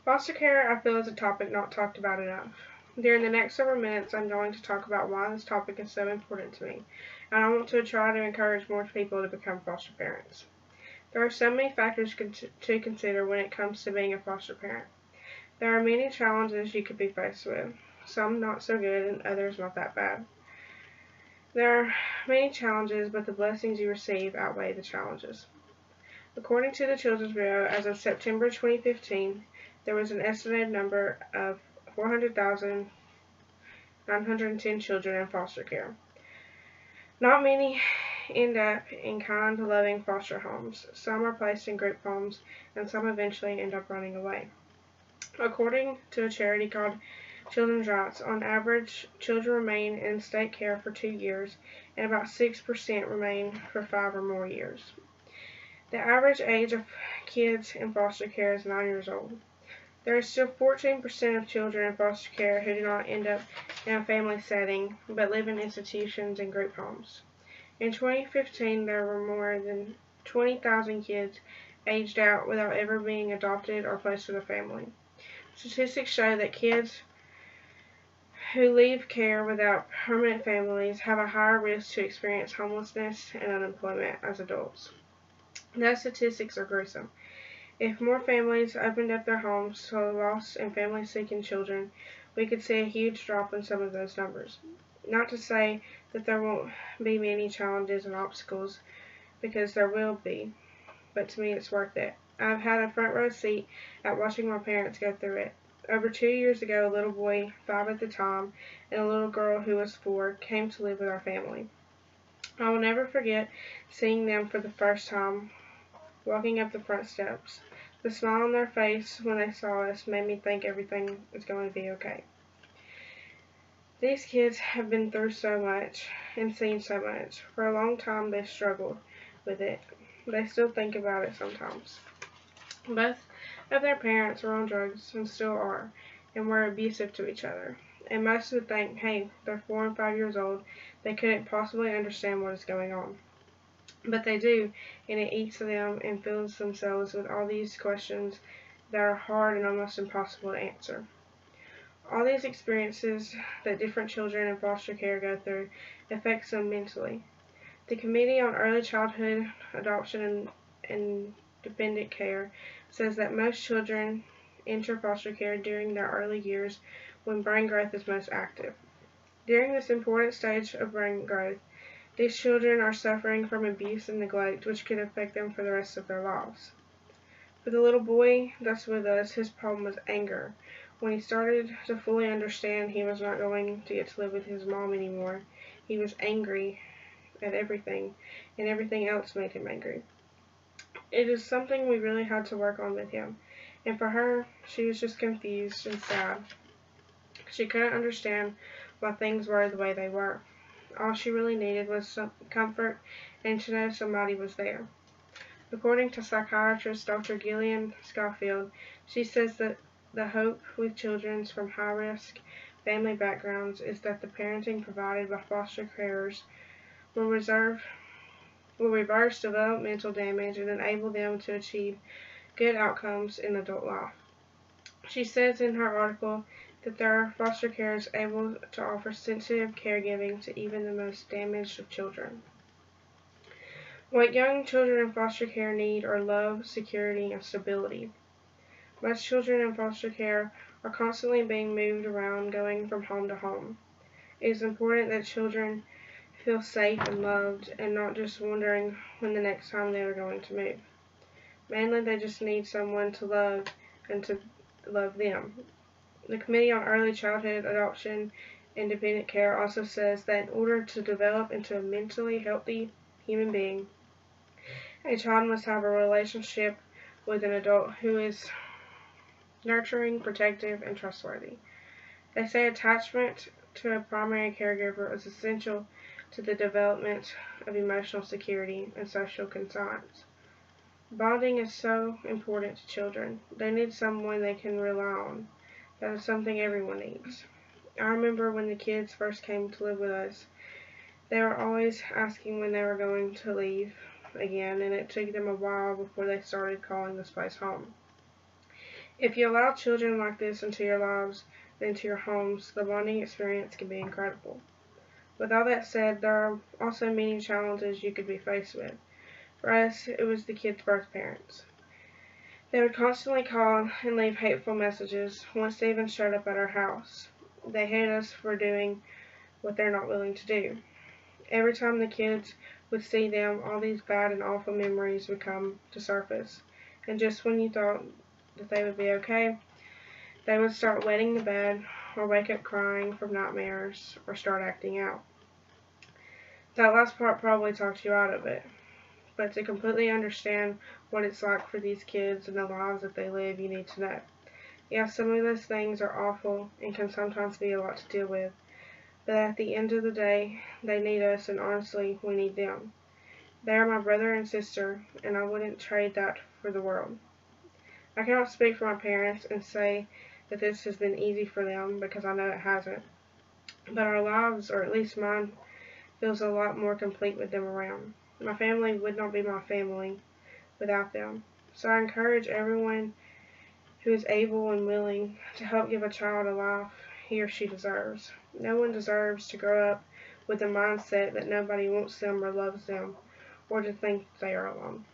Foster care, I feel, is a topic not talked about enough. During the next several minutes, I'm going to talk about why this topic is so important to me, and I want to try to encourage more people to become foster parents. There are so many factors to consider when it comes to being a foster parent. There are many challenges you could be faced with, some not so good and others not that bad. There are many challenges, but the blessings you receive outweigh the challenges. According to the Children's Bureau, as of September 2015, there was an estimated number of 400,910 children in foster care. Not many end up in kind, loving foster homes. Some are placed in group homes, and some eventually end up running away. According to a charity called Children's Rights, on average, children remain in state care for 2 years, and about 6% remain for 5 or more years. The average age of kids in foster care is 9 years old. There is still 14% of children in foster care who do not end up in a family setting, but live in institutions and group homes. In 2015, there were more than 20,000 kids aged out without ever being adopted or placed with a family. Statistics show that kids who leave care without permanent families have a higher risk to experience homelessness and unemployment as adults. Those statistics are gruesome. If more families opened up their homes to lost and family-seeking children, we could see a huge drop in some of those numbers. Not to say that there won't be many challenges and obstacles, because there will be, but to me it's worth it. I've had a front row seat at watching my parents go through it. Over 2 years ago, a little boy, 5 at the time, and a little girl who was 4, came to live with our family. I will never forget seeing them for the first time walking up the front steps. The smile on their face when they saw us made me think everything is going to be okay. These kids have been through so much and seen so much. For a long time they struggled with it. They still think about it sometimes. Both of their parents were on drugs and still are, and were abusive to each other. And most would think, hey, they're 4 and 5 years old, they couldn't possibly understand what is going on. But they do, and it eats them and fills themselves with all these questions that are hard and almost impossible to answer. All these experiences that different children in foster care go through affects them mentally. The Committee on Early Childhood Adoption and Dependent Care says that most children enter foster care during their early years when brain growth is most active. During this important stage of brain growth, these children are suffering from abuse and neglect, which could affect them for the rest of their lives. For the little boy that's with us, his problem was anger. When he started to fully understand he was not going to get to live with his mom anymore, he was angry at everything, and everything else made him angry. It is something we really had to work on with him, and for her, she was just confused and sad. She couldn't understand why things were the way they were. All she really needed was some comfort and to know somebody was there. According to psychiatrist Dr. Gillian Schofield, she says that the hope with children from high-risk family backgrounds is that the parenting provided by foster carers will reverse developmental damage and enable them to achieve good outcomes in adult life. She says in her article that there are foster carers able to offer sensitive caregiving to even the most damaged of children. What young children in foster care need are love, security, and stability. Most children in foster care are constantly being moved around, going from home to home. It is important that children feel safe and loved, and not just wondering when the next time they are going to move. Mainly, they just need someone to love and to love them. The Committee on Early Childhood Adoption and Dependent Care also says that in order to develop into a mentally healthy human being, a child must have a relationship with an adult who is nurturing, protective, and trustworthy. They say attachment to a primary caregiver is essential to the development of emotional security and social conscience. Bonding is so important to children. They need someone they can rely on. That is something everyone needs. I remember when the kids first came to live with us, they were always asking when they were going to leave again, and it took them a while before they started calling this place home. If you allow children like this into your lives and into your homes, the bonding experience can be incredible. With all that said, there are also many challenges you could be faced with. For us, it was the kids' birth parents. They would constantly call and leave hateful messages, once they even showed up at our house. They hate us for doing what they're not willing to do. Every time the kids would see them, all these bad and awful memories would come to surface. And just when you thought that they would be okay, they would start wetting the bed, or wake up crying from nightmares, or start acting out. That last part probably talked you out of it, but to completely understand what it's like for these kids and the lives that they live, you need to know. Yeah, some of those things are awful and can sometimes be a lot to deal with, but at the end of the day, they need us, and honestly, we need them. They are my brother and sister, and I wouldn't trade that for the world. I cannot speak for my parents and say that this has been easy for them, because I know it hasn't, but our lives, or at least mine, feels a lot more complete with them around. My family would not be my family without them. So I encourage everyone who is able and willing to help give a child a life he or she deserves. No one deserves to grow up with the mindset that nobody wants them or loves them, or to think they are alone.